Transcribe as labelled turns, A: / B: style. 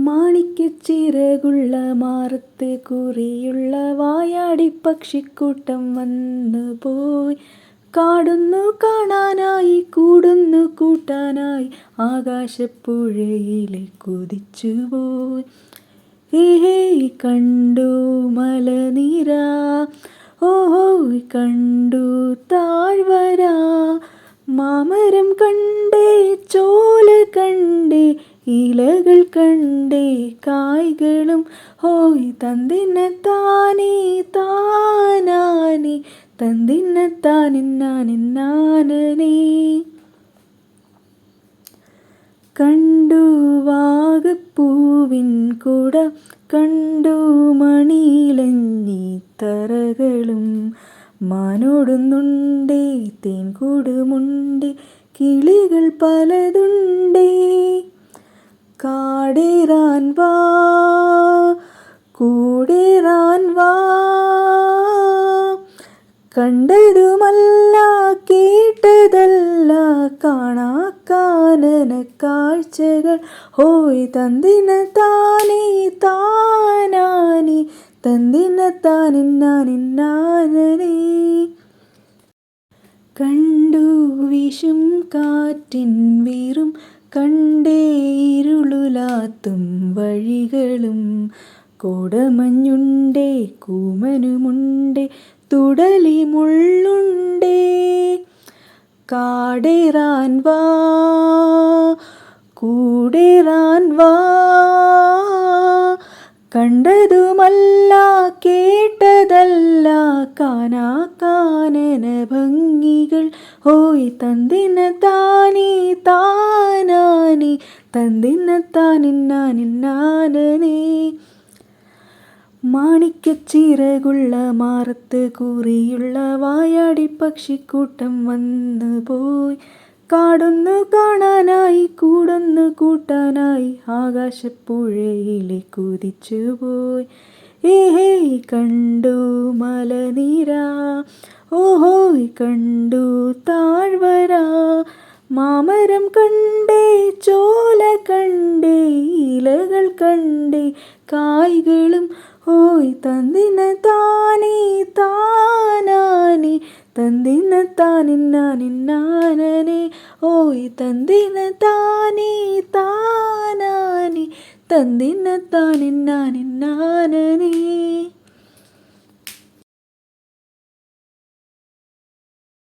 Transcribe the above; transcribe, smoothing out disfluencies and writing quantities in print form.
A: മാണിക്യച്ചിറകുള്ള മാറത്ത് കുറിയുള്ള വായാടി പക്ഷിക്കൂട്ടം വന്നു പോയി. കാടുന്നു കാണാനായി കൂടുന്നു കൂട്ടാനായി ആകാശപ്പുഴയിലെ കുതിച്ചുപോയി. ഏഹേ കണ്ടു മലനിര, ഓഹോ കണ്ടു താഴ്വര, മാമരം കണ്ടേ ചോല കണ്ടേ ഇലകൾ കണ്ടേ കായ്കളും ഹോയ് തന്നിന്നത്താനേ താനാനേ തന്നിന്നത്താനിന്നാനിന്നാനനേ. കണ്ടു വാഗപ്പൂവിൻ കുട, കണ്ടു മണിയിലഞ്ഞി തറകളും, മാനോടുന്നുണ്ടേ തേൻകൂടുമുണ്ടേ കിളികൾ പലതുണ്ടേ. കാടേറാൻ വാ കൂടേറാൻ വാ, കണ്ടതുമല്ല കേട്ടതല്ല കാണാക്കാനന കാഴ്ചകൾ ഹോയ് തന്നിന്നത്താനേ താനാനേ തന്നിന്നത്താനിന്നാനിന്നാനനേ. കണ്ടു വീശും കാറ്റിൻ വീറും, കണ്ടേ ഇരുളുലാത്തും വഴികളും, കോടമഞ്ഞുണ്ടേ കൂമനുമുണ്ടേ തുടലി മുള്ളുണ്ടേ. കാടേറാൻ വാ കൂടേറാൻ വാ, കണ്ടതുമല്ല കേട്ടതല്ല കാണാക്കാനന ഭംഗികൾ ഹോയ് തന്നിന്നത്താനേ താനാനേ തന്നിന്നത്താനിന്നാനിന്നാനനേ. മാണിക്യച്ചിറകുള്ള മാറത്ത് കുറിയുള്ള വായാടി പക്ഷിക്കൂട്ടം വന്നു പോയി. കാടൊന്നു കാണാനായി കൂടൊന്നു കൂട്ടാനായി ആകാശപ്പുഴയിലെ കുതിച്ചുപോയി. ഏഹേ കണ്ടു മലനിര, ഓഹോ കണ്ടു താഴ്വര, മാമരം കണ്ടേ ചോല കണ്ടേ ഇലകൾ കണ്ടേ കായ്കളും ഹോയ് തന്നിന്നത്താനേ താനാനേ തന്നിന്നത്താനിന്നാനിന്നാനനേ. ഓയ് തന്നിന്നത്താനേ താനാനേ തന്നിന്നത്താനിന്നാനിന്നാനനേ.